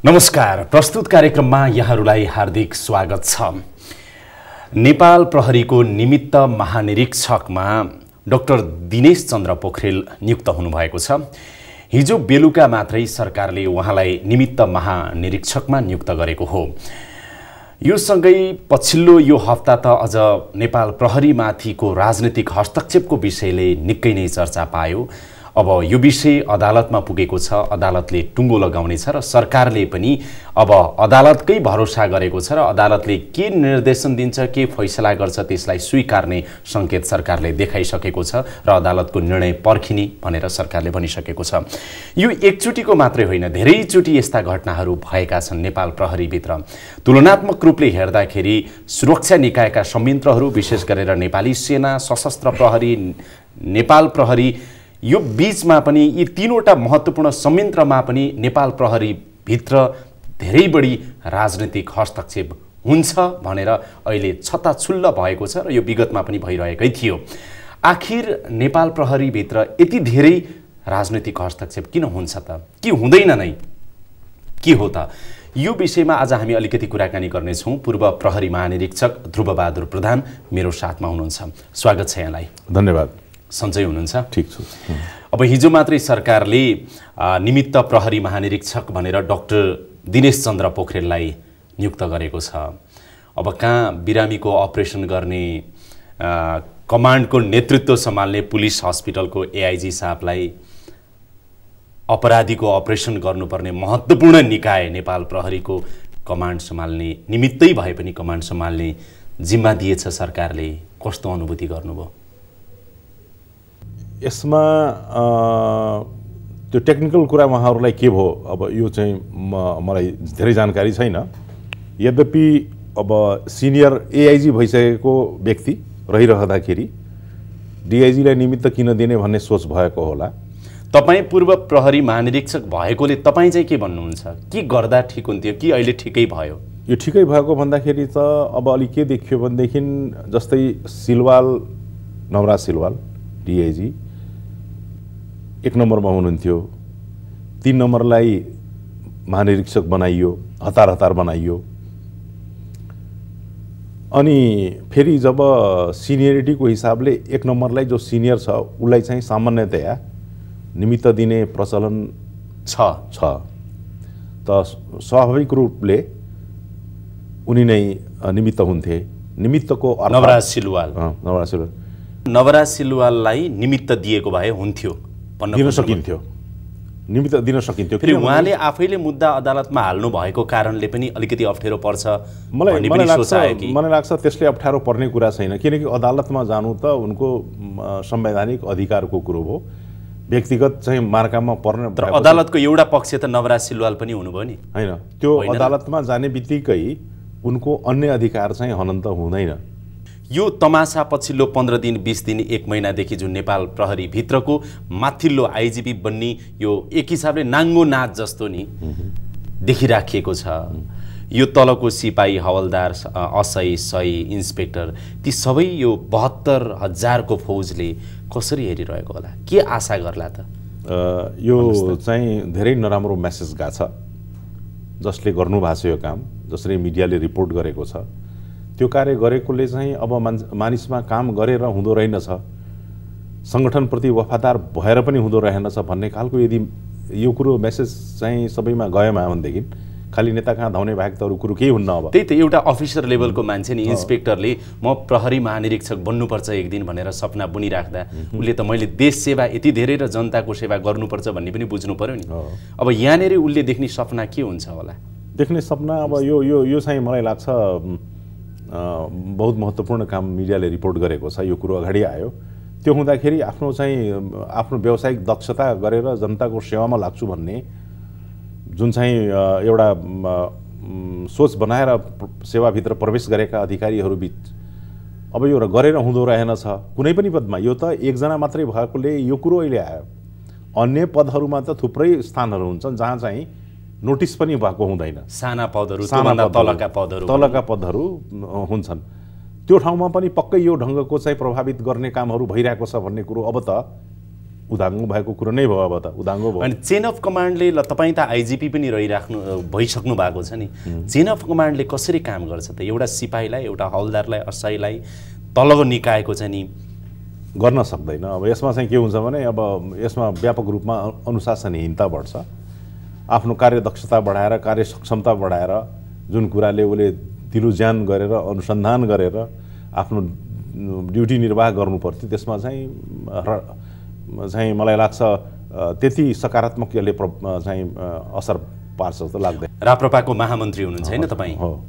नमस्कार। प्रस्तुत कार्यक्रममा यहाँहरूलाई हार्दिक स्वागत छ। नेपाल प्रहरीको निमित्त महानिरीक्षकमा डाक्टर दिनेश चन्द्र पोखरेल नियुक्त हुनुभएको छ। हिजो बेलुका मात्रै सरकारले उहाँलाई निमित्त महानिरीक्षकमा नियुक्त गरेको हो। यो सँगै पछिल्लो यो हप्ता त अझ नेपाल प्रहरीमाथिको राजनीतिक हस्तक्षेपको विषयले निकै नै चर्चा पायो। अब यो विषय अदालतमा पुगेको छ, अदालतले टुङ्गो लगाउनेछ र सरकारले पनि अब अदालतकै भरोसा गरेको छ र अदालतले के निर्देशन दिन्छ, के फैसला गर्छ त्यसलाई स्वीकार्ने सङ्केत सरकारले देखाइसकेको छ र अदालतको निर्णय पर्खिने भनेर सरकारले भनिसकेको छ। यो एकचोटिको मात्रै होइन, धेरैचोटि यस्ता घटनाहरू भएका छन् नेपाल प्रहरीभित्र। तुलनात्मक रूपले हेर्दाखेरि सुरक्षा निकायका संयन्त्रहरू, विशेष गरेर नेपाली सेना, सशस्त्र प्रहरी, नेपाल प्रहरी, यो बीचमा पनि यी तीनवटा महत्त्वपूर्ण संयन्त्रमा पनि नेपाल प्रहरीभित्र धेरै बढी राजनीतिक हस्तक्षेप हुन्छ भनेर अहिले छत्ताछुल्ल भएको छ र यो विगतमा पनि भइरहेकै थियो। आखिर नेपाल प्रहरीभित्र यति धेरै राजनीतिक हस्तक्षेप किन हुन्छ त? के हुँदैन नै? के हो त? यो विषयमा आज हामी अलिकति कुराकानी गर्नेछौँ। पूर्व प्रहरी महानिरीक्षक ध्रुवबहादुर प्रधान मेरो साथमा हुनुहुन्छ। स्वागत छ यहाँलाई। धन्यवाद। सन्चै हुनुहुन्छ? ठिक छु। अब हिजो मात्रै सरकारले निमित्त प्रहरी महानिरीक्षक भनेर डाक्टर दिनेश चन्द्र पोखरेललाई नियुक्त गरेको छ। अब कहाँ बिरामीको अपरेसन गर्ने, कमान्डको नेतृत्व सम्हाल्ने पुलिस हस्पिटलको एआइजी साहबलाई अपराधीको अपरेसन गर्नुपर्ने महत्त्वपूर्ण निकाय नेपाल प्रहरीको कमान्ड सम्हाल्ने, निमित्तै भए पनि कमान्ड सम्हाल्ने जिम्मा दिएछ सरकारले। कस्तो अनुभूति गर्नुभयो? यसमा त्यो टेक्निकल कुरा उहाँहरूलाई के भयो अब यो चाहिँ मलाई धेरै जानकारी छैन। यद्यपि अब सिनियर एआइजी भइसकेको व्यक्ति रहिरहँदाखेरि डिआइजीलाई निमित्त किन दिने भन्ने सोच भएको होला। तपाईँ पूर्व प्रहरी महानिरीक्षक भएकोले तपाईँ चाहिँ के भन्नुहुन्छ? के गर्दा ठिक हुन्थ्यो कि अहिले ठिकै भयो? यो ठिकै भएको भन्दाखेरि त अब अलिक के देखियो भनेदेखि जस्तै सिलवाल, नवराज सिलवाल डिआइजी 1 नम्बरमा हुनुहुन्थ्यो, 3 नम्बरलाई महानिरीक्षक बनाइयो, हतार हतार बनाइयो। अनि फेरि जब सिनियरिटीको हिसाबले 1 नम्बरलाई जो सिनियर छ उसलाई चाहिँ सामान्यतया निमित्त दिने प्रचलन छ त स्वाभाविक रूपले उनी नै निमित्त हुन्थे। निमित्तको नवराज सिलवाल नवराज सिलवाललाई निमित्त दिएको भए हुन्थ्यो, दिन सकिन्थ्यो, निमित्त दिन सकिन्थ्यो। फेरि उहाँले आफैले मुद्दा अदालतमा हाल्नु भएको कारणले पनि अलिकति अप्ठ्यारो पर्छ। मलाई लाग्छ त्यसले अप्ठ्यारो पर्ने कुरा छैन, किनकि अदालतमा जानु त उनको संवैधानिक अधिकारको कुरो हो। व्यक्तिगत चाहिँ मार्कामा पर्ने तर अदालतको एउटा पक्ष त नवराज सिलवाल पनि हुनुभयो नि, होइन? त्यो अदालतमा जाने बित्तिकै उनको अन्य अधिकार चाहिँ हनन त हुँदैन। यो तमासा पछिल्लो 15 दिन, 20 दिन, 1 महिनादेखि जुन नेपाल प्रहरी भित्रको माथिल्लो आइजिपी बन्ने यो एक हिसाबले नाङ्गो नाच जस्तो नि देखिराखिएको छ। यो तलको सिपाही, हवलदार, असै, सही, इन्सपेक्टर, ती सबै यो 72,000 को फौजले कसरी हेरिरहेको होला? के आशा गर्ला त? यो चाहिँ धेरै नराम्रो मेसेज गएको छ जसले गर्नुभएको छ यो काम। जसरी मिडियाले रिपोर्ट गरेको छ त्यो कार्य गरेकोले चाहिँ अब मानिसमा काम गरेर हुँदो रहेनछ, सङ्गठनप्रति वफादार भएर पनि हुँदो रहेनछ भन्ने खालको यदि यो कुरो मेसेज चाहिँ सबैमा गएमा भनेदेखि खालि नेता कहाँ धाउने बाहेक त अरू कुरो केही हुन्न। अब त्यही त एउटा अफिसर लेभलको मान्छे नि, इन्सपेक्टरले म प्रहरी महानिरीक्षक बन्नुपर्छ एक दिन भनेर सपना बुनिराख्दा उसले त मैले देश सेवा यति धेरै र जनताको सेवा गर्नुपर्छ भन्ने पनि बुझ्नु पर्यो नि। अब यहाँनिर उसले देख्ने सपना के हुन्छ होला? देख्ने सपना अब यो चाहिँ मलाई लाग्छ बहुत महत्त्वपूर्ण काम मिडियाले रिपोर्ट गरेको छ। यो कुरो अगाडि आयो, त्यो हुँदाखेरि आफ्नो व्यावसायिक दक्षता गरेर जनताको सेवामा लाग्छु भन्ने जुन चाहिँ एउटा सोच बनाएर सेवाभित्र प्रवेश गरेका अधिकारीहरू बिच अब यो गरेर हुँदो रहेनछ कुनै पनि पदमा। यो त एकजना मात्रै भएकोले यो कुरो अहिले आयो। अन्य पदहरूमा त थुप्रै स्थानहरू हुन्छन् जहाँ चाहिँ नोटिस पनि भएको हुँदैन। साना पदहरू, तलका पदहरू हुन्छन्। त्यो ठाउँमा पनि पक्कै यो ढङ्गको चाहिँ प्रभावित गर्ने कामहरू भइरहेको छ भन्ने कुरो अब त उदाङ्गो भएको कुरो नै भयो। अब त उदाङ्गो भयो। अनि चेन अफ कमान्डले ल तपाईँ त आइजिपी पनि भइसक्नु भएको छ नि, चेन अफ कमान्डले कसरी काम गर्छ त? एउटा सिपाहीलाई, एउटा हवलदारलाई, असाईलाई तलको निकायको चाहिँ नि गर्न सक्दैन। अब यसमा चाहिँ के हुन्छ भने अब यसमा व्यापक रूपमा अनुशासनहीनता बढ्छ। आफ्नो कार्यदक्षता बढाएर, कार्य सक्षमता बढाएर जुन कुराले उसले दिलो ज्यान गरेर अनुसन्धान गरेर आफ्नो ड्युटी निर्वाह गर्नुपर्थ्यो त्यसमा चाहिँ मलाई लाग्छ त्यति सकारात्मक यसले चाहिँ असर पार्छ जस्तो लाग्दैन। राप्रपाको महामन्त्री हुनुहुन्छ हैन तपाईँ? हो।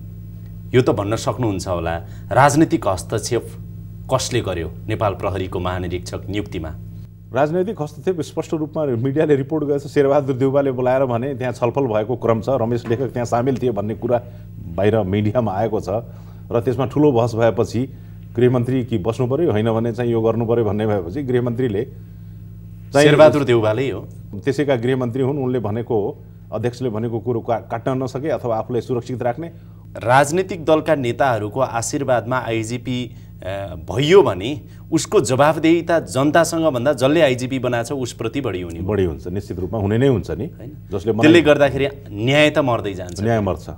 यो त भन्न सक्नुहुन्छ होला राजनीतिक हस्तक्षेप कसले गर्यो नेपाल प्रहरीको महानिरीक्षक नियुक्तिमा? राजनैतिक हस्तक्षेप स्पष्ट रूपमा मिडियाले रिपोर्ट गरेछ। शेरबहादुर देउवाले बोलाएर भने त्यहाँ छलफल भएको क्रम छ, रमेश लेखक त्यहाँ सामेल थिए भन्ने कुरा बाहिर मिडियामा आएको छ र त्यसमा ठुलो बहस भएपछि गृहमन्त्री कि बस्नु पर्यो, होइन भने चाहिँ यो गर्नु पर्यो भन्ने भएपछि गृहमन्त्रीले शेरबहादुर देउवालै हो, त्यसैका गृहमन्त्री हुन्, उनले भनेको अध्यक्षले भनेको कुरो काट्न नसके अथवा आफूलाई सुरक्षित राख्ने। राजनीतिक दलका नेताहरूको आशीर्वादमा आइजिपी भइयो भने उसको जवाफदेहिता जनतासँग भन्दा जसले आइजिपी बनाएको छ उसप्रति बढी हुन्छ, निश्चित रूपमा हुने नै हुन्छ नि। जसले त्यसले गर्दाखेरि न्याय त मर्दै जान्छ। न्याय मर्छ,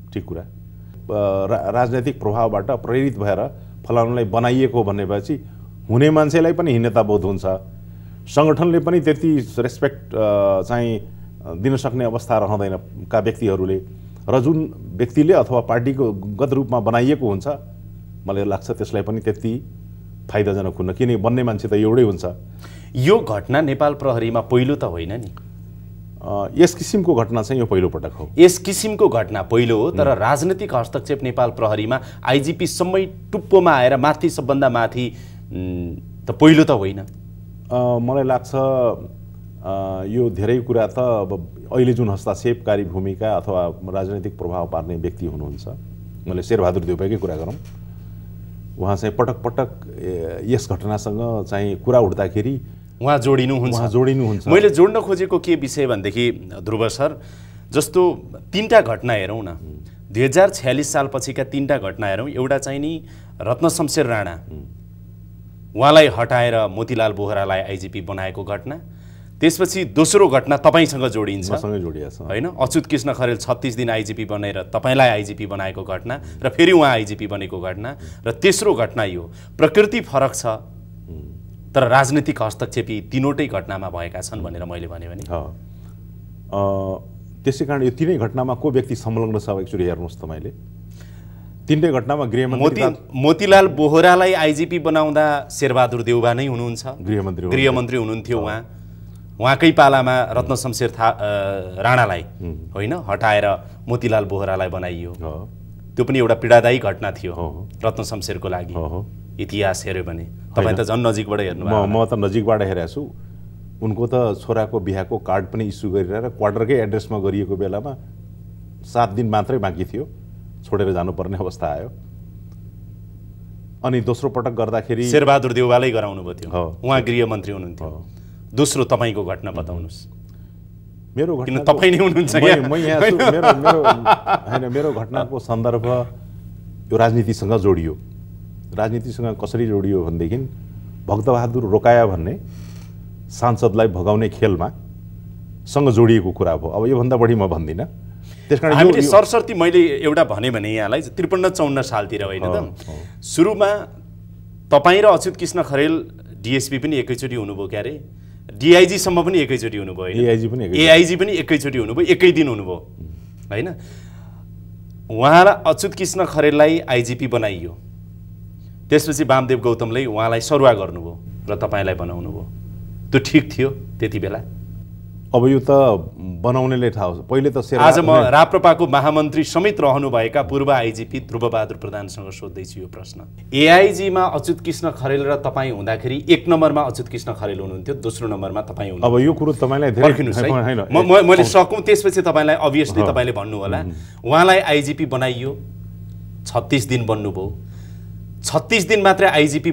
ठिक कुरा। राजनैतिक प्रभावबाट प्रेरित भएर फलानुलाई बनाइएको भन्ने भएपछि हुने मान्छेलाई पनि हिन्नता बोध हुन्छ, सङ्गठनले पनि त्यति रेस्पेक्ट चाहिँ दिन सक्ने अवस्था रहँदैन का व्यक्तिहरूले, र जुन व्यक्तिले अथवा पार्टीको गत रूपमा बनाइएको हुन्छ मलाई लाग्छ त्यसलाई पनि त्यति फाइदाजनक हुन्न, किन बन्ने मान्छे त एउटै हुन्छ। यो घटना नेपाल प्रहरीमा पहिलो त होइन नि? यस किसिमको घटना चाहिँ यो पहिलो पटक हो। यस किसिमको घटना पहिलो हो, तर राजनीतिक हस्तक्षेप नेपाल प्रहरीमा आइजिपी सम्मै टुप्पोमा आएर माथि सबभन्दा माथि त पहिलो त होइन। मलाई लाग्छ यो धेरै कुरा त अब अहिले जुन हस्तक्षेपकारी भूमिका अथवा राजनैतिक प्रभाव पार्ने व्यक्ति हुनुहुन्छ, मैले शेरबहादुर देउवाकै कुरा गरौँ, उहाँ चाहिँ पटक पटक यस घटनासँग चाहिँ कुरा उठ्दाखेरि उहाँ जोडिनुहुन्छ। मैले जोड्न खोजेको के विषय भनेदेखि ध्रुव सर, जस्तो तीनटा घटना हेरौँ न, 2046 सालपछिका तीनटा घटना हेरौँ। एउटा चाहिँ नि रत्नशमशेर राणा, उहाँलाई हटाएर मोतीलाल बोहरालाई आइजिपी बनाएको घटना। त्यसपछि दोस्रो घटना तपाईँसँग जोडिन्छ होइन, अच्युत कृष्ण खरेल 36 दिन आइजिपी बनेर तपाईँलाई आइजिपी बनाएको घटना र फेरि उहाँ आइजिपी बनेको घटना। र तेस्रो घटना यो प्रकृति फरक छ तर राजनीतिक हस्तक्षेप तीनवटै घटनामा भएका छन् भनेर मैले भने भने त्यसै कारण यो तीनै घटनामा को व्यक्ति संलग्न छ एकचोटि हेर्नुहोस् तपाईँले। तीनटै घटनामा मोतीलाल बोहरालाई आइजिपी बनाउँदा शेरबहादुर देउवा नै हुनुहुन्छ, गृहमन्त्री हुनुहुन्थ्यो। उहाँकै पालामा रत्नशमशेर राणालाई होइन हटाएर मोतीलाल बोहरालाई बनाइयो। त्यो पनि एउटा पीडादायी घटना थियो रत्नशमशेरको लागि। इतिहास हेऱ्यो भने तपाईँ त झन् नजिकबाट हेर्नु भयो। म त नजिकबाट हेरेको छु। उनको त छोराको बिहाको कार्ड पनि इस्यु गरिरहेर क्वार्टरकै एड्रेसमा गरिएको बेलामा 7 दिन मात्रै बाँकी थियो, छोडेर जानुपर्ने अवस्था आयो। अनि दोस्रो पटक गर्दाखेरि शेरबहादुर देउवालाई गराउनु भयो थियो, उहाँ गृहमन्त्री हुनुहुन्थ्यो। दोस्रो तपाईँको घटना बताउनुहोस्। मेरो घटना किन तपाईँ नै हुनुहुन्छ? मेरो घटनाको सन्दर्भ यो राजनीतिसँग जोडियो। राजनीतिसँग कसरी जोडियो भनेदेखि भक्तबहादुर रोकाया भन्ने सांसदलाई भगाउने खेलमा सँग जोडिएको कुरा भयो। अब योभन्दा बढी म भन्दिनँ। त्यसकारण हामीले सरसर्ती मैले एउटा भने यहाँलाई 53-54 सालतिर होइन त, सुरुमा तपाईँ र अच्युत कृष्ण खरेल डिएसपी पनि एकैचोटि हुनुभयो, क्या अरे डिआइजीसम्म पनि एकैचोटि हुनुभयो, एआइजी पनि एकैचोटि हुनुभयो, एकै दिन हुनुभयो होइन। उहाँलाई अच्युत कृष्ण खरेललाई आइजिपी बनाइयो, त्यसपछि वामदेव गौतमले उहाँलाई सरुवा गर्नुभयो र तपाईँलाई बनाउनु भयो। त्यो ठिक थियो त्यति बेला? अब यो त बनाउनेले थाहा हो। पहिले त आज म राप्रपाको महामन्त्री समेत रहनुभएका पूर्व आइजिपी ध्रुवबहादुर प्रधानसँग सोध्दैछु यो प्रश्न। एआइजीमा अच्युत कृष्ण खरेल र तपाईँ हुँदाखेरि 1 नम्बरमा अच्युत कृष्ण खरेल हुनुहुन्थ्यो, दोस्रो नम्बरमा तपाईँ हुनुहुन्थ्यो। अब यो कुरो तपाईँलाई धेरै पर्खिनुहोस् है, मैले सकौँ त्यसपछि तपाईँलाई अभियसली तपाईँले भन्नु होला। उहाँलाई आइजिपी बनाइयो, 36 दिन बन्नुभयो। 36 दिन मात्रै आइजिपी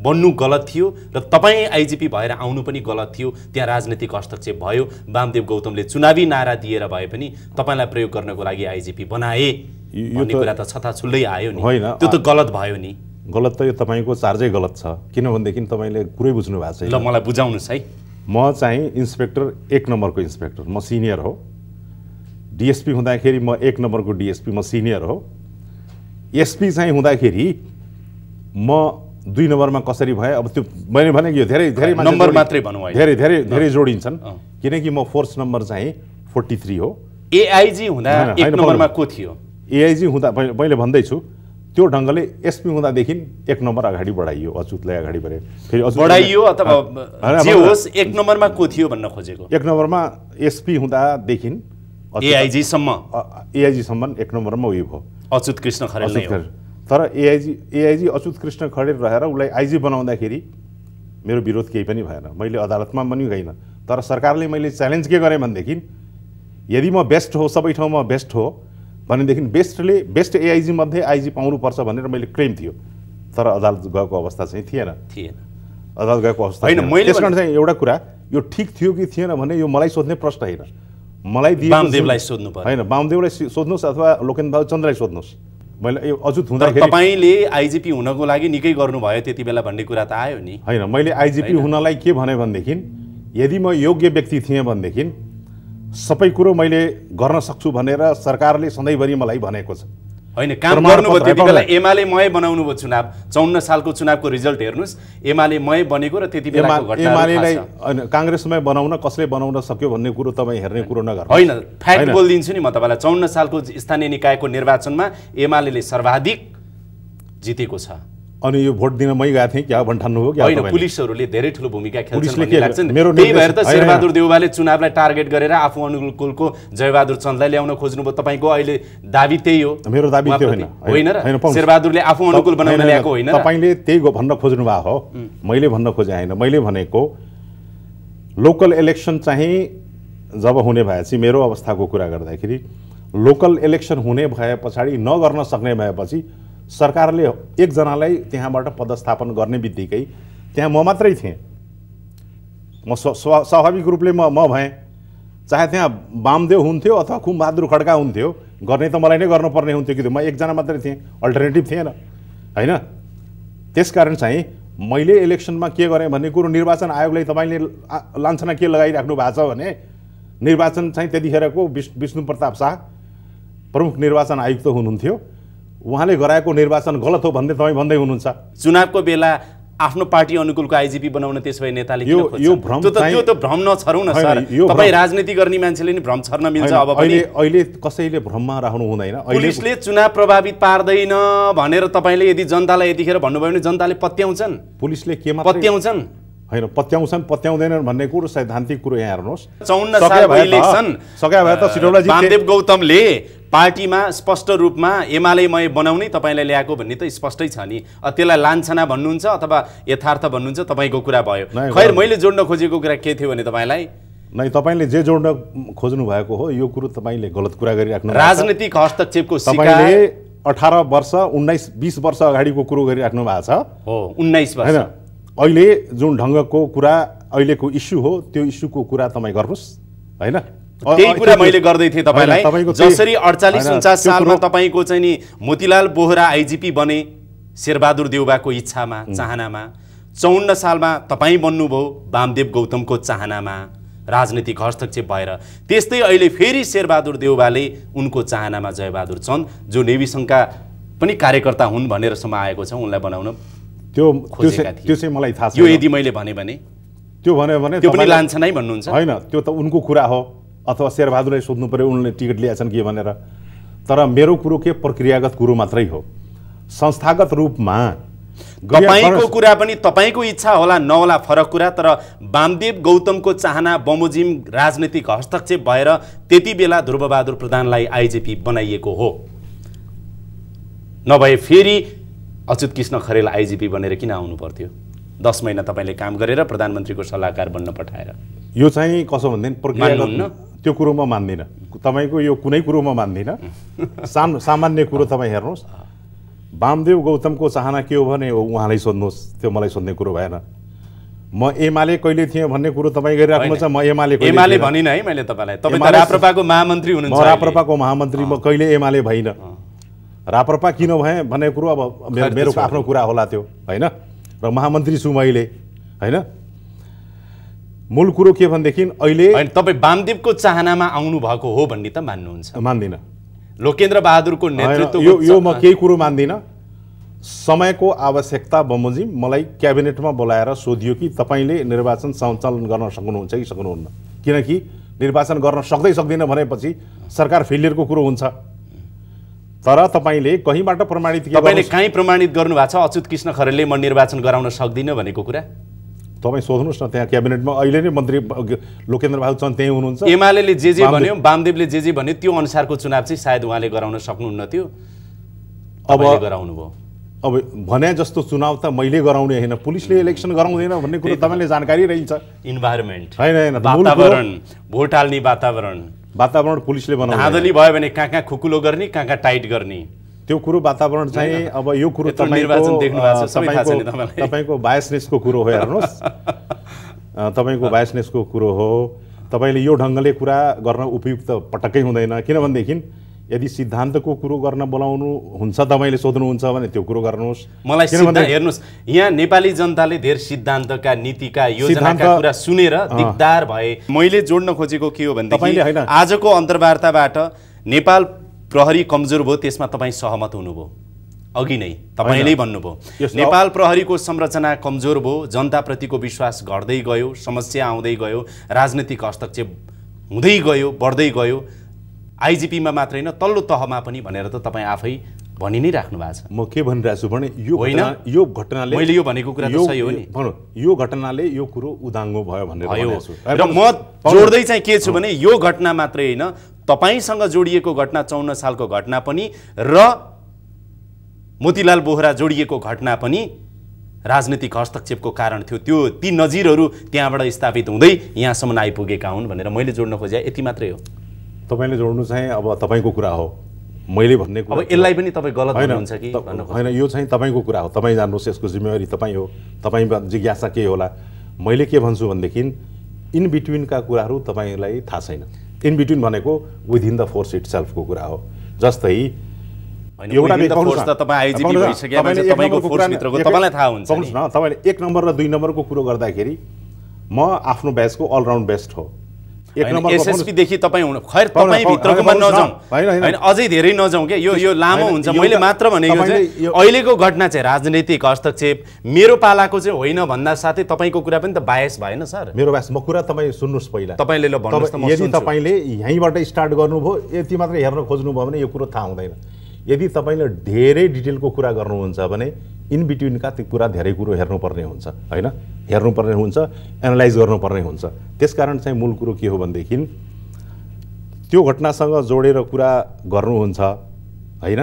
बन्नु गलत थियो र तपाईँ आइजिपी भएर आउनु पनि गलत थियो। त्यहाँ राजनीतिक हस्तक्षेप भयो। वामदेव गौतमले चुनावी नारा दिएर भए पनि तपाईँलाई प्रयोग गर्नको लागि आइजिपी बनाए भन्ने कुरा त छताछुल्लै आयो नि। त्यो त गलत भयो नि। गलत त यो तपाईँको चार्जै गलत छ, किनभनेदेखि तपाईँले कुरै बुझ्नु भएको छैन। ल मलाई बुझाउनुहोस् है। म चाहिँ इन्सपेक्टर 1 नम्बरको इन्सपेक्टर, म सिनियर हो। डिएसपी हुँदाखेरि म 1 नम्बरको डिएसपी, म सिनियर हो। एसपी चाहिँ हुँदाखेरि म 2 नम्बरमा कसरी भए, अब त्यो मैले भने यो धेरै धेरै नम्बर मात्रै भनौँ है, धेरै जोडिन्छन्, किनकि म फोर्स नम्बर चाहिँ 43 हो। एआइजी हुँदा 1 नम्बरमा को थियो? एआइजी हुँदा मैले भन्दैछु त्यो ढङ्गले एसपी हुँदादेखि 1 नम्बर अगाडि बढाइयो, अच्युतलाई अगाडि बढे, फेरि बढाइयो अथवा जे होस् 1 नम्बरमा को थियो भन्न खोजेको। 1 नम्बरमा एसपी हुँदादेखि एआइजी सम्म 1 नम्बरमा उयो भयो, अच्युत कृष्ण खरेल नै हो। तर एआइजी अच्युत कृष्ण खरेल रहेर उसलाई आइजी बनाउँदाखेरि मेरो विरोध केही पनि भएन, मैले अदालतमा पनि गइनँ। तर सरकारले मैले च्यालेन्ज के गरेँ भनेदेखि यदि म बेस्ट हो, सबै ठाउँमा बेस्ट हो भनेदेखि बेस्ट एआइजी मध्ये आइजी पाउनुपर्छ भनेर मैले क्लेम थियो। तर अदालत गएको अवस्था चाहिँ थिएन। अदालत गएको अवस्था होइन। मैले त्यस कारण चाहिँ एउटा कुरा, यो ठिक थियो कि थिएन भने यो मलाई सोध्ने प्रश्न होइन, मलाई वामदेवलाई सोध्नु पर्यो। होइन, वामदेवलाई सोध्नुहोस् अथवा लोकेन्द्र चन्द्रलाई सोध्नुहोस्। मैले यो अच्युत हुँदाखेरि तपाईँले आइजिपी हुनको लागि निकै गर्नुभयो त्यति बेला भन्ने कुरा त आयो नि। होइन, मैले आइजिपी हुनलाई के भने भनेदेखि यदि म योग्य व्यक्ति थिएँ भनेदेखि सबै कुरो मैले गर्न सक्छु भनेर सरकारले सधैँभरि मलाई भनेको छ। होइन, काम गर्नुभयो त्यति बेला। एमाले मय बनाउनु भयो चुनाव, 54 सालको चुनावको रिजल्ट हेर्नुहोस्, एमाले मय बनेको र त्यति बेलाको घटना। एमालेलाई होइन, काङ्ग्रेसमै बनाउन कसले बनाउन सक्यो भन्ने कुरो तपाईँ हेर्ने कुरो नगर्नु। होइन, फ्याक्ट बोलिदिन्छु नि म तपाईँलाई। 54 सालको स्थानीय निकायको निर्वाचनमा एमाले सर्वाधिक जितेको छ। अनि यो भोट दिन मै गएको थिएँ क्या भन्ठान्नु हो क्या? होइन, पुलिसहरूले धेरै ठुलो भूमिका खेल्छन् भन्ने लाग्छ नि। त्यही भएर त शेरबहादुर देउवाले चुनावलाई टार्गेट गरेर आफू अनुकूलको जयबहादुर चन्दलाई ल्याउन खोज्नुभयो। तपाईँको अहिले दाबी त्यही हो? मेरो दाबी त्यो होइन र शेरबहादुरले आफू अनुकूल बनाउन ल्याएको होइन। तपाईँले त्यही भन्न खोज्नु भएको हो, मैले भन्न खोजे होइन। मैले भनेको लोकल इलेक्सन चाहिँ जब हुने भएपछि, मेरो अवस्थाको कुरा गर्दाखेरि लोकल इलेक्सन हुने भए पछाडि नगर्न सक्ने भएपछि सरकारले एकजनालाई त्यहाँबाट पदस्थापन गर्ने बित्तिकै त्यहाँ म मात्रै थिएँ। म स्वाभाविक रूपले म भएँ, चाहे त्यहाँ वामदेव हुन्थ्यो अथवा खुमबहादुर खड्का हुन्थ्यो, गर्ने त मलाई नै गर्नुपर्ने हुन्थ्यो कि म एकजना मात्रै थिएँ, अल्टरनेटिभ थिएन होइन। त्यसकारण चाहिँ मैले इलेक्सनमा के गरेँ भन्ने कुरो निर्वाचन आयोगलाई तपाईँले लान्छना के लगाइराख्नु भएको छ भने निर्वाचन चाहिँ त्यतिखेरको विष्णु प्रताप शाह प्रमुख निर्वाचन आयुक्त हुनुहुन्थ्यो, उहाँले गराएको निर्वाचन गलत हो भन्ने तपाईँ भन्दै हुनुहुन्छ। चुनावको बेला आफ्नो पार्टी अनुकूलको आइजिपी बनाउन त्यसै नेताले किन खोज्छ? यो भ्रम त्यो त भ्रम नछरौँ न सर। तपाईँ राजनीति गर्ने मान्छेले नि भ्रम छर्न मिल्छ। अब अहिले कसैले भ्रममा राख्नु हुँदैन। पुलिसले चुनाव प्रभावित पार्दैन भनेर तपाईँले यदि जनतालाई यतिखेर भन्नुभयो भने जनताले पत्याउँछन्। पुलिसले केमा पत्याउँछन्? होइन, पत्याउँदैनन् भन्ने कुरो सैद्धान्तिक कुरो यहाँ हेर्नुहोस्। 54 सालको इलेक्सन सके भए त सिटौला जिते। वामदेव गौतमले पार्टीमा स्पष्ट रूपमा एमालेमय बनाउने तपाईँलाई ल्याएको भन्ने त स्पष्टै छ नि। त्यसलाई लान्छना भन्नुहुन्छ अथवा यथार्थ भन्नुहुन्छ, तपाईँको कुरा भयो। खैर, मैले जोड्न खोजेको कुरा के थियो भने तपाईँलाई नै तपाईँले जे जोड्न खोज्नु भएको हो यो कुरो तपाईँले गलत कुरा गरिराख्नु। राजनीतिक हस्तक्षेपको तपाईँले 18 वर्ष 19-20 वर्ष अगाडिको कुरो गरिराख्नु भएको छ हो। 19 वर्ष होइन, अहिले जुन ढङ्गको कुरा अहिलेको इस्यु हो त्यो इस्युको कुरा तपाईँ गर्नुहोस् होइन। त्यही कुरा मैले गर्दै थिएँ तपाईँलाई। जसरी 48-49 सालमा तपाईँको चाहिँ नि मोतीलाल बोहरा आइजिपी बने शेरबहादुर देउवाको इच्छामा, चाहनामा, 54 सालमा तपाईँ बन्नुभयो वामदेव गौतमको चाहनामा, राजनीतिक हस्तक्षेप भएर। त्यस्तै अहिले फेरि शेरबहादुर देउवाले उनको चाहनामा जयबहादुर चन्द जो नेभी सङ्घका पनि कार्यकर्ता हुन् भनेरसम्म आएको छ, उनलाई बनाउन त्यो चाहिँ मलाई थाहा छ। यो यदि मैले भने त्यो भन्यो भने त्यो पनि लान्छनै भन्नुहुन्छ? होइन, त्यो त उनको कुरा हो, अथवा शेरबहादुरलाई सोध्नु पर्यो उनले टिकट ल्याएछन् के भनेर। तर मेरो कुरो के प्रक्रियागत कुरो मात्रै हो। संस्थागत रूपमा तपाईँको कुरा पनि तपाईँको इच्छा होला नहोला फरक कुरा, तर वामदेव गौतमको चाहना बमोजिम राजनीतिक हस्तक्षेप भएर त्यति बेला ध्रुवबहादुर प्रधानलाई आइजिपी बनाइएको हो। नभए फेरि अच्युत कृष्ण खरेल आइजिपी बनेर किन आउनु पर्थ्यो? 10 महिना तपाईँले काम गरेर प्रधानमन्त्रीको सल्लाहकार बन्न पठाएर। यो चाहिँ कसो भन्दैन प्रक्रियागत त्यो कुरो म मान्दिनँ। तपाईँको यो कुनै कुरो म मान्दिनँ। सामान्य कुरो तपाईँ हेर्नुहोस्, वामदेव गौतमको चाहना के हो भने उहाँलाई सोध्नुहोस्, त्यो मलाई सोध्ने कुरो भएन। म एमाले कहिले थिएँ भन्ने कुरो तपाईँ गरिराख्नु छ। म एमाले भनिनँ है मैले तपाईँलाई। तपाईँ त राप्रपाको महामन्त्री हुनुहुन्छ। म राप्रपाको महामन्त्री, म कहिले एमाले भइनँ। राप्रपा किन भएँ भन्ने कुरो अब मेरो आफ्नो कुरा होला त्यो होइन, र महामन्त्री छु मैले होइन। मूल कुरो के भनेदेखि अहिले तपाईँ वामदेवको चाहनामा आउनु भएको हो भन्ने त मान्नुहुन्छ? मान्दिनँ। लोकेन्द्र बहादुरको नेतृत्व यो म केही कुरो मान्दिनँ। समयको आवश्यकता बमोजिम मलाई क्याबिनेटमा बोलाएर सोधियो कि तपाईँले निर्वाचन सञ्चालन गर्न सक्नुहुन्छ कि सक्नुहुन्न, किनकि निर्वाचन गर्न सक्दैन भनेपछि सरकार फेलियरको कुरो हुन्छ। तर तपाईँले कहीँबाट प्रमाणित तपाईँले कहीँ प्रमाणित गर्नु भएको छ अच्युत कृष्ण खरेलले म निर्वाचन गराउन सक्दिनँ भनेको कुरा? तपाईँ सोध्नुहोस् न, त्यहाँ क्याबिनेटमा अहिले नै मन्त्री लोकेन्द्र बहादुर चन्द त्यही हुनुहुन्छ। एमाले जे भन्यो, वामदेवले जे भन्यो त्यो अनुसारको चुनाव चाहिँ सायद उहाँले गराउन सक्नुहुन्न थियो, अब गराउनु भयो। अब भने जस्तो चुनाव त मैले गराउने होइन, पुलिसले इलेक्सन गराउँदैन भन्ने कुरो तपाईँले जानकारी रहन्छ। इन्भाइरोमेन्ट होइन, वातावरण, भोट हाल्ने वातावरण पुलिसले बनाउँछ। धाँधली भयो भने कहाँ कहाँ खुकुलो गर्ने, कहाँ कहाँ टाइट गर्ने, त्यो कुरो वातावरण चाहिँ अब यो कुरो तपाईँको बायसनेसको कुरो हो, हेर्नुहोस् तपाईँको बायसनेसको कुरो हो। तपाईँले यो ढङ्गले कुरा गर्न उपयुक्त पटक्कै हुँदैन, किनभनेदेखि यदि सिद्धान्तको कुरो गर्न बोलाउनु हुन्छ तपाईँले सोध्नुहुन्छ भने त्यो कुरो गर्नुहोस्। मलाई हेर्नुहोस्, यहाँ नेपाली जनताले धेरै सिद्धान्तका, नीतिका, योजनाका कुरा सुनेर दिगदार भए। मैले जोड्न खोजेको के हो भनेदेखि आजको अन्तर्वार्ताबाट नेपाल प्रहरी कमजोर भयो, त्यसमा तपाईँ सहमत हुनुभयो? अघि नै तपाईँले भन्नुभयो नेपाल प्रहरीको संरचना कमजोर भयो, जनताप्रतिको विश्वास घट्दै गयो, समस्या आउँदै गयो, राजनीतिक हस्तक्षेप हुँदै गयो, बढ्दै गयो, आइजिपीमा मात्रै होइन तल्लो तहमा पनि भनेर त तपाईँ आफै भनि नै राख्नु भएको छ। म के भनिरहेको छु भने यो घटनाले, मैले यो भनेको कुरा त सही हो नि, यो घटनाले यो कुरो उदाङ्गो भयो भनेर भनेको छु। र म जोड्दै चाहिँ के छु भने यो घटना मात्रै होइन, तपाईँसँग जोडिएको घटना 54 सालको घटना पनि र मोतीलाल बोहरा जोडिएको घटना पनि राजनीतिक हस्तक्षेपको कारण थियो। त्यो ती नजिरहरू त्यहाँबाट स्थापित हुँदै यहाँसम्म आइपुगेका हुन् भनेर मैले जोड्न खोजेँ, यति मात्रै हो। तपाईँले जोड्नु चाहिँ अब तपाईँको कुरा हो, मैले भन्ने कुरा अब यसलाई पनि तपाईँ गलत भन्नुहुन्छ कि होइन? यो चाहिँ तपाईँको कुरा हो, तपाईँ जान्नुहोस्, यसको जिम्मेवारी तपाईँ हो, तपाईँ जिज्ञासा के होला। मैले के भन्छु भनेदेखि इन बिट्विनका कुराहरू तपाईँलाई थाहा छैन। इन बिट्विन भनेको विदिन द फोर्स इट सेल्फको कुरा हो। जस्तै तपाईँले 1 नम्बर र 2 नम्बरको कुरो गर्दाखेरि म आफ्नो ब्याचको अलराउन्ड बेस्ट हो। एसएसपी देखि तपाईँ हुनु, खैर तपाईँ भित्रकोमा नजाउँ होइन, अझै धेरै नजाउँ के, यो लामो हुन्छ। मैले मात्र भनेको चाहिँ अहिलेको घटना चाहिँ राजनीतिक हस्तक्षेप मेरो पालाको चाहिँ होइन भन्दा साथै तपाईँको कुरा पनि त बायस भएन सर? मेरो बायस, म कुरा तपाईँ सुन्नुहोस् पहिला, तपाईँले ल भन्नुहोस् त। यदि तपाईँले यहीँबाट स्टार्ट गर्नुभयो, यति मात्रै हेर्न खोज्नुभयो भने यो कुरो थाहा हुँदैन। यदि तपाईँले धेरै डिटेलको कुरा गर्नुहुन्छ भने इन बिट्विनका त्यो कुरा धेरै कुरो हेर्नुपर्ने हुन्छ होइन, हेर्नुपर्ने हुन्छ, एनालाइज गर्नुपर्ने हुन्छ। त्यसकारण चाहिँ मूल कुरो के हो भनेदेखि त्यो घटनासँग जोडेर कुरा गर्नुहुन्छ होइन,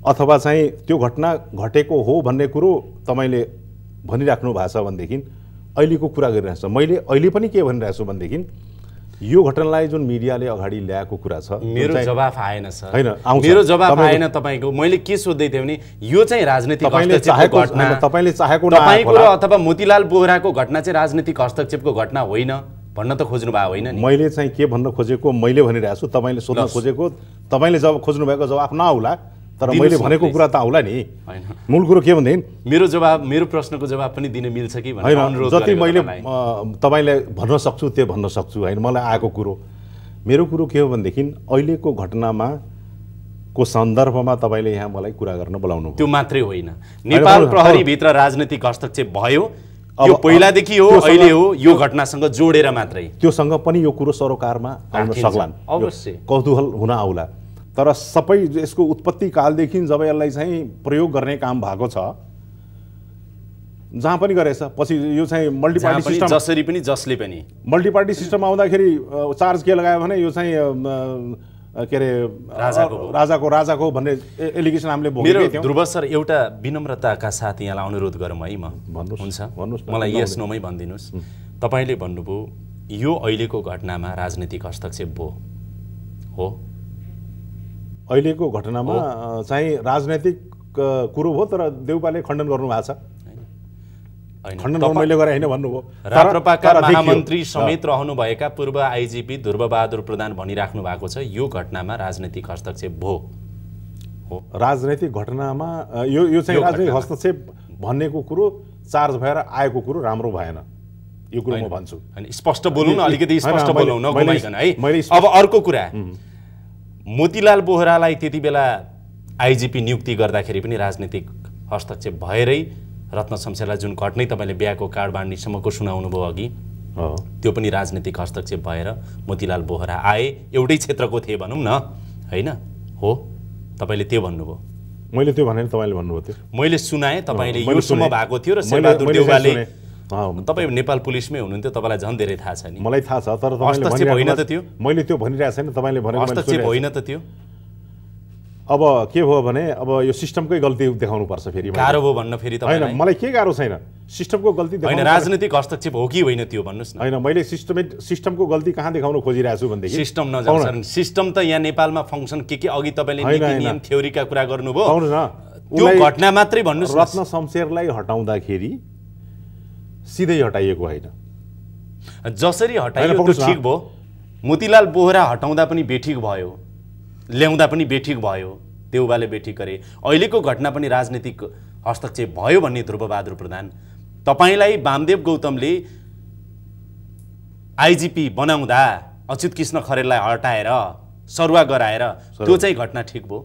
अथवा चाहिँ त्यो घटना घटेको हो भन्ने कुरो तपाईँले भनिराख्नु भएको छ भनेदेखि अहिलेको कुरा गरिरहेको छ। मैले अहिले पनि के भनिरहेको छु भनेदेखि यो घटनालाई जुन मिडियाले अगाडि ल्याएको कुरा छ, मेरो जवाफ आएन सर। हैन, मेरो जवाफ आएन तपाईको। मैले के सोध्दै थिएँ भने यो चाहिँ राजनीतिक हस्तक्षेपको घटना, तपाईले चाहेको तपाईको अथवा मोतीलाल बोहराको घटना चाहिँ राजनीतिक हस्तक्षेपको घटना होइन भन्न त खोज्नु भएको होइन नि? मैले चाहिँ के भन्न खोजेको मैले भनिरहेको छु, तपाईले सोध्न खोजेको, तपाईले जब खोज्नु भएको जवाफ नआउला, तर मैले भनेको कुरा त आउला नि। मूल कुरो के भन्दैन, मेरो प्रश्नको जवाब पनि दिन मिल्छ कि भनेर अनुरोध गरेको। जति मैले तपाईलाई भन्न सक्छु त्यो भन्न सक्छु होइन, मलाई आएको कुरो। मेरो कुरो के हो भनेदेखि अहिलेको घटनामा को सन्दर्भमा तपाईले यहाँ मलाई कुरा गर्न बोलाउनु, त्यो मात्रै होइन, नेपाल प्रहरी भित्र राजनीतिक हस्तक्षेप भयो, यो पहिलादेखि हो, अहिले हो, यो घटनासँग जोडेर मात्रै। त्योसँग पनि यो कुरो सरोकारमा आउन सक्लान्, अवश्य कौतूहल हुन आउला। तर सबै यसको उत्पत्ति कालदेखि जब यसलाई चाहिँ प्रयोग गर्ने काम भएको छ, जहाँ पनि गरेछ, पछि यो चाहिँ मल्टिपार्टी सिस्टम, जसरी पनि जसले पनि मल्टिपार्टी सिस्टम आउँदाखेरि चार्ज के लगायो भने यो चाहिँ के अरे राजाको भन्ने एलिगेसन हामीले भोगेका थियौँ। ध्रुव सर, एउटा विनम्रताका साथ यहाँलाई अनुरोध गरौँ है, म भन्नुहोस्, मलाई यस नोमै भनिदिनुहोस्। तपाईँले भन्नुभयो यो अहिलेको घटनामा राजनीतिक हस्तक्षेप भयो हो, अहिलेको घटनामा चाहिँ राजनैतिक कुरो हो, तर देउपाले खण्डन गर्नु भएको छ। खण्डन मैले गरे होइन भन्नुभयो। राप्रपाका महामन्त्री समेत रहनुभएका पूर्व आइजिपी ध्रुव बहादुर प्रधान भनिराख्नु भएको छ यो घटनामा राजनीतिक हस्तक्षेप भयो राजनैतिक घटनामा यो चाहिँ राजनैतिक हस्तक्षेप भन्नेको कुरो चार्ज भएर आएको कुरो राम्रो भएन, यो कुरो म भन्छु। स्पष्ट बोलौँ न, अलिकति स्पष्ट बोलौँ न घुमाइकन है। अब अर्को कुरा, मोतीलाल बोहरालाई त्यति बेला आइजिपी नियुक्ति गर्दाखेरि पनि राजनीतिक हस्तक्षेप भएरै रत्न शमशेरलाई जुन घटनै तपाईँले बिहाको कार्ड बाँड्नेसम्मको सुनाउनु भयो अघि, त्यो पनि राजनीतिक हस्तक्षेप भएर मोतीलाल बोहरा आए, एउटै क्षेत्रको थिए भनौँ न, होइन? हो, तपाईँले त्यो भन्नुभयो। मैले त्यो भनेर तपाईँले भन्नुभयो त्यो मैले सुनाएँ, तपाईँले योसम्म भएको थियो र शेरबहादुर देउवाले, तपाईँ नेपाल पुलिसमै हुनुहुन्थ्यो, तपाईँलाई झन् धेरै थाहा छ नि। मलाई थाहा छ, तर हस्तक्षेप होइन त त्यो? मैले त्यो भनिरहेको छैन, तपाईँले भनेको हस्तक्षेप होइन त त्यो? अब के भयो भने अब यो सिस्टमकै गल्ती देखाउनु पर्छ फेरि। गाह्रो भयो भन्न फेरि होइन, मलाई के गाह्रो छैन, सिस्टमको गल्ती होइन, राजनीतिक हस्तक्षेप हो कि होइन त्यो भन्नुहोस् न। होइन, मैले सिस्टमको गल्ती कहाँ देखाउन खोजिरहेको छु भनेदेखि सिस्टम नजाउँ, सिस्टम त यहाँ नेपालमा फङ्सन के अघि तपाईँले नीति नियम थ्योरीका कुरा गर्नुभयो, त्यो घटना मात्रै भन्नुहोस्। रत्न शमशेरलाई हटाउँदाखेरि सिधै हटाइएको होइन, जसरी हटाइयो त्यो ठिक भयो। मोतीलाल बोहरा हटाउँदा पनि बेठिक भयो, ल्याउँदा पनि बेठिक भयो, देउवाले बेठिक गरे। अहिलेको घटना पनि राजनीतिक हस्तक्षेप भयो भन्ने ध्रुवबहादुर प्रधान, तपाईँलाई वामदेव गौतमले आइजिपी बनाउँदा अच्युत कृष्ण खरेललाई हटाएर सरुवा गराएर त्यो चाहिँ घटना ठिक भयो?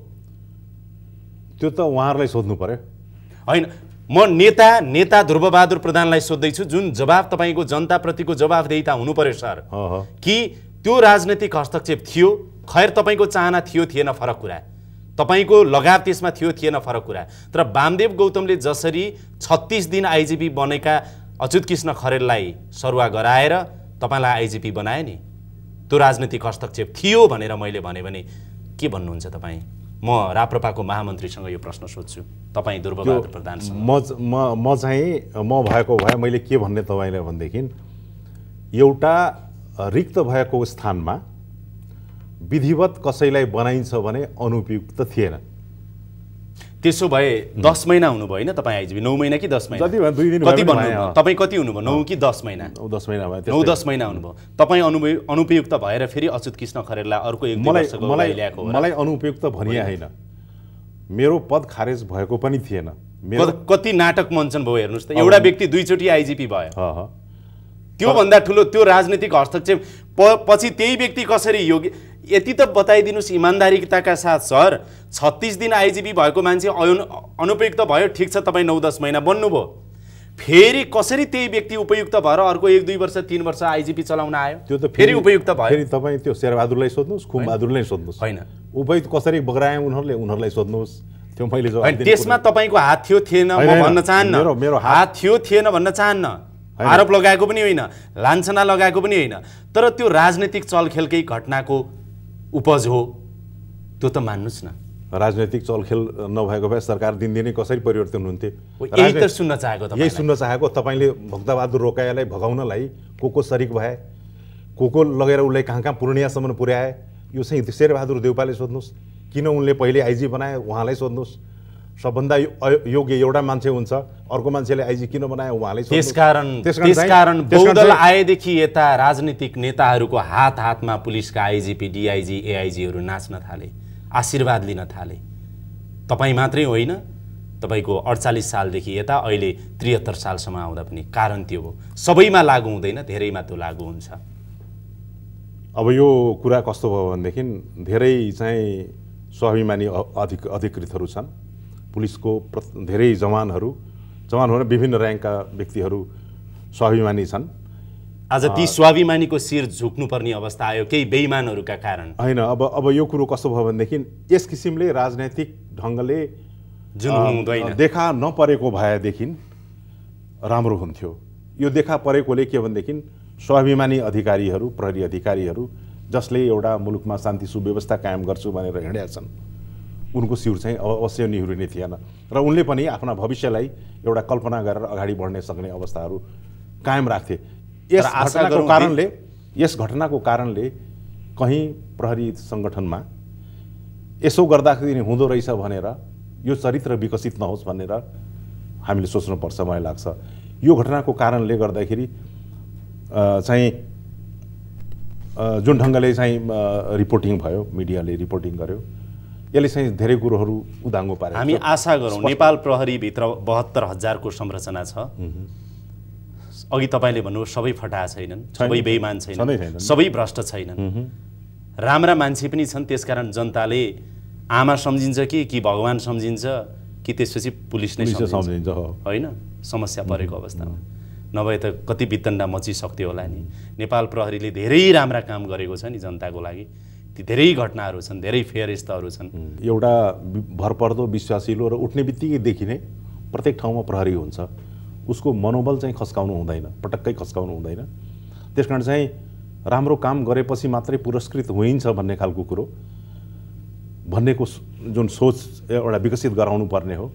त्यो त उहाँहरूलाई सोध्नु पर्यो। होइन, म नेता ध्रुवबहादुर प्रधानलाई सोध्दैछु, जुन जवाब तपाईँको जनताप्रतिको जवाबदेहिता हुनु पर्यो सर, कि त्यो राजनीतिक हस्तक्षेप थियो, खैर तपाईँको चाहना थियो थिएन फरक कुरा, तपाईँको लगाव त्यसमा थियो थिएन फरक कुरा, तर वामदेव गौतमले जसरी 36 दिन आइजिपी बनेका अच्युत कृष्ण खरेललाई सरुवा गराएर तपाईँलाई आइजिपी बनाए नि, त्यो राजनीतिक हस्तक्षेप थियो भनेर मैले भने के भन्नुहुन्छ तपाईँ? म राप्रपाको महामन्त्रीसँग यो प्रश्न सोध्छु, तपाईँ ध्रुवबहादुर प्रधानसँग। म चाहिँ म भएको भए मैले के भन्ने तपाईँलाई भनेदेखि, एउटा रिक्त भएको स्थानमा विधिवत कसैलाई बनाइन्छ भने अनुपयुक्त थिएन। त्यसो भए 10 महिना हुनुभयो होइन तपाईँ आइजिपी? 9 महिना कि 10 महिना? जति भयो, 2 दिन कति भन्नुभयो तपाईँ? कति हुनुभयो, 9 कि 10 महिना? 10 महिना भयो। 9-10 महिना हुनुभयो तपाईँ। अनुपयुक्त भएर फेरि अच्युत कृष्ण खरेललाई अर्को 1-2 वर्षको ल्याएको हो। मलाई अनुपयुक्त भनिया होइन, मेरो पद खारेज भएको पनि थिएन। कति नाटक मञ्चन भयो हेर्नुहोस् त, एउटा व्यक्ति 2 चोटि आइजिपी भयो, त्योभन्दा ठुलो त्यो राजनीतिक हस्तक्षेप पछि त्यही व्यक्ति कसरी योग्य? यति त बताइदिनुहोस् इमान्दारिताका साथ सर, 36 दिन आइजिपी भएको मान्छे अनुपयुक्त भयो, ठिक छ, तपाईँ 9-10 महिना बन्नुभयो, फेरि कसरी त्यही व्यक्ति उपयुक्त भएर अर्को 1-2 वर्ष 3 वर्ष आइजिपी चलाउन आयो? त्यो त फेरि उपयुक्त भयो। फेरि तपाईँ त्यो शेरबहादुरलाई सोध्नुहोस्, खुमबहादुरलाई सोध्नुहोस्, होइन उपयुक्त कसरी बगराए उनीहरूलाई सोध्नुहोस्। त्यो मैले त्यसमा तपाईँको हात थियो थिएन म भन्न चाहन्न, मेरो हात थियो थिएन भन्न चाहन्न, आरोप लगाएको पनि होइन, लान्छना लगाएको पनि होइन, तर त्यो राजनीतिक चलखेलकै घटनाको उपज हो, त्यो त मान्नुहोस् न। राजनीतिक चलखेल नभएको भए सरकार दिनदिनै कसरी परिवर्तन हुन्थे? यही त सुन्न चाहेको तपाईँ। यही सुन्न चाहेको तपाईँले। भक्तबहादुर रोकायालाई भगाउनलाई को सरिक भए, को लगेर उसलाई कहाँ पूर्णियासम्म पुर्याए, यो चाहिँ शेरबहादुर देउपाले सोध्नुहोस्। किन उनले पहिले आइजी बनाए उहाँलाई सोध्नुहोस्। सबभन्दा योग्य एउटा मान्छे हुन्छ, अर्को मान्छेले आइजी किन बनाए उहाँलाई सोध्नुहोस्। त्यसकारण बहुदल आएदेखि यता राजनीतिक नेताहरूको हातमा पुलिसका आइजिपी, डिआइजी, एआइजीहरू नाच्न थाले, आशीर्वाद लिन थाले। तपाईँ मात्रै होइन, तपाईँको 48 सालदेखि यता अहिले 73 सालसम्म आउँदा पनि कारण त्यो हो। सबैमा लागू हुँदैन, धेरैमा त्यो लागू हुन्छ। अब यो कुरा कस्तो भयो भनेदेखि धेरै चाहिँ स्वाभिमानी अधिकृतहरू छन्, पुलिसको धेरै जवानहरू विभिन्न र्याङ्कका व्यक्तिहरू स्वाभिमानी छन्। आज ती स्वाभिमानीको शिर झुक्नुपर्ने अवस्था आयो केही बेइमानहरूका कारण। होइन, अब यो कुरो कस्तो भयो भनेदेखि यस किसिमले राजनैतिक ढङ्गले जुन हुँदैन, देखा नपरेको भएदेखि राम्रो हुन्थ्यो। यो देखा परेकोले के भनेदेखि स्वाभिमानी अधिकारीहरू, प्रहरी अधिकारीहरू जसले एउटा मुलुकमा शान्ति सुव्यवस्था कायम गर्छु भनेर हिँडेका छन्, उनको शिर चाहिँ अवश्य निहुरिने थिएन र उनले पनि आफ्ना भविष्यलाई एउटा कल्पना गरेर अगाडि बढ्ने सक्ने अवस्थाहरू कायम राख्थे। यस घटनाको कारणले कहीँ प्रहरी सङ्गठनमा यसो गर्दाखेरि हुँदो रहेछ भनेर यो चरित्र विकसित नहोस् भनेर हामीले सोच्नुपर्छ मलाई लाग्छ। यो घटनाको कारणले गर्दाखेरि चाहिँ जुन ढङ्गले चाहिँ रिपोर्टिङ भयो, मिडियाले रिपोर्टिङ गर्यो, यसले चाहिँ धेरै कुरोहरू उदाङ्गो पारेको छ। हामी आशा गरौँ नेपाल प्रहरीभित्र 72,000को संरचना छ। अघि तपाईँले भन्नुभयो सबै फटाहा छैनन्, सबै बेइमान छैनन्, सबै भ्रष्ट छैनन्, राम्रा मान्छे पनि छन्। त्यसकारण जनताले आमा सम्झिन्छ कि भगवान सम्झिन्छ कि त्यसपछि पुलिस नै सम्झिन्छ, होइन? समस्या परेको अवस्थामा नभए त कति वितण्डा मचिसक्थ्यो होला नि। नेपाल प्रहरीले धेरै राम्रा काम गरेको छ नि जनताको लागि। ती धेरै घटनाहरू छन्, धेरै फेरस्तहरू छन्। एउटा भरपर्दो विश्वासिलो र उठ्ने बित्तिकै देखिने प्रत्येक ठाउँमा प्रहरी हुन्छ, उसको मनोबल चाहिँ खस्काउनु हुँदैन, पटक्कै खस्काउनु हुँदैन। त्यसकारण चाहिँ राम्रो काम गरेपछि मात्रै पुरस्कृत होइन्छ भन्ने खालको कुरो भन्नेको जुन सोच एउटा विकसित गराउनु पर्ने हो,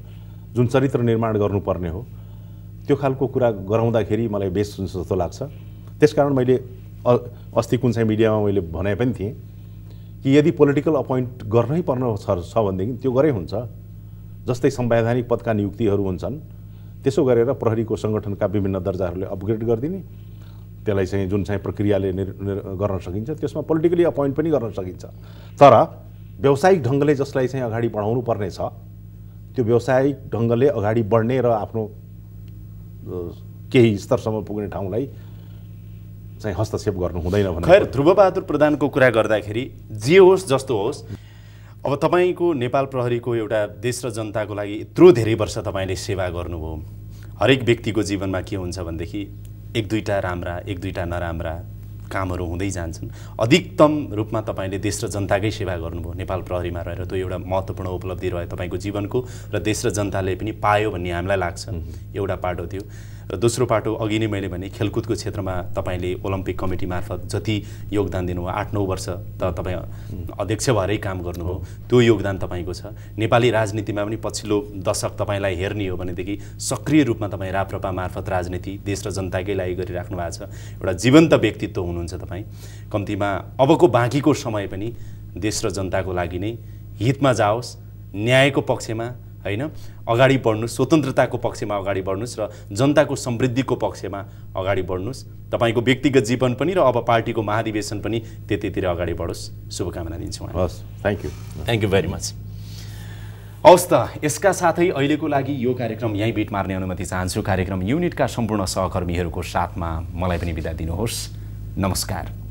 जुन चरित्र निर्माण गर्नुपर्ने हो, त्यो खालको कुरा गराउँदाखेरि मलाई बेस्ट हुन्छ जस्तो लाग्छ। त्यसकारण मैले अस्ति कुन चाहिँ मिडियामा मैले भने पनि थिएँ कि यदि पोलिटिकल अपोइन्ट गर्नै पर्ने छ भनेदेखि त्यो गरे हुन्छ। जस्तै संवैधानिक पदका नियुक्तिहरू हुन्छन्, त्यसो गरेर प्रहरीको सङ्गठनका विभिन्न दर्जाहरूले अपग्रेड गरिदिने, त्यसलाई चाहिँ जुन चाहिँ प्रक्रियाले गर्न सकिन्छ त्यसमा पोलिटिकली अपोइन्ट पनि गर्न सकिन्छ। तर व्यावसायिक ढङ्गले जसलाई चाहिँ अगाडि बढाउनु पर्ने छ, त्यो व्यावसायिक ढङ्गले अगाडि बढ्ने र आफ्नो केही स्तरसम्म पुग्ने ठाउँलाई चाहिँ हस्तक्षेप गर्नु हुँदैन भने। खैर, ध्रुवबहादुर प्रधानको कुरा गर्दाखेरि जे होस् जस्तो होस्, अब तपाईँको नेपाल प्रहरीको एउटा देश र जनताको लागि यत्रो धेरै वर्ष तपाईँले सेवा गर्नुभयो। हरेक व्यक्तिको जीवनमा के हुन्छ भनेदेखि एक दुईवटा राम्रा, एक दुईवटा नराम्रा कामहरू हुँदै जान्छन्। अधिकतम रूपमा तपाईँले देश र जनताकै सेवा गर्नुभयो नेपाल प्रहरीमा रहेर। त्यो एउटा महत्त्वपूर्ण उपलब्धि रह्यो तपाईँको जीवनको, र देश र जनताले पनि पायो भन्ने हामीलाई लाग्छ। एउटा पाटो थियो। र दोस्रो पाटो अघि नै मैले भने खेलकुदको क्षेत्रमा तपाईँले ओलम्पिक कमिटी मार्फत जति योगदान दिनुभयो, 8-9 वर्ष त तपाईँ अध्यक्ष भएरै काम गर्नुभयो, त्यो योगदान तपाईँको छ। नेपाली राजनीतिमा पनि पछिल्लो दशक तपाईँलाई हेर्ने हो भनेदेखि सक्रिय रूपमा तपाईँ राप्रपा मार्फत राजनीति देश र जनताकै लागि गरिराख्नु भएको छ। एउटा जीवन्त व्यक्तित्व हुनुहुन्छ तपाईँ। कम्तीमा अबको बाँकीको समय पनि देश र जनताको लागि नै हितमा जाओस्, न्यायको पक्षमा, होइन, अगाडि बढ्नुस्, स्वतन्त्रताको पक्षमा अगाडि बढ्नुस् र जनताको समृद्धिको पक्षमा अगाडि बढ्नुस्। तपाईँको व्यक्तिगत जीवन पनि र अब पार्टीको महाधिवेशन पनि त्यतितिर अगाडि बढोस्। शुभकामना दिन्छु। हस्, thank you, thank you very much. हवस् त, यसका साथै अहिलेको लागि यो कार्यक्रम यहीँ बिट मार्ने अनुमति चाहन्छु। कार्यक्रम युनिटका सम्पूर्ण सहकर्मीहरूको साथमा मलाई पनि बिदा दिनुहोस्। नमस्कार।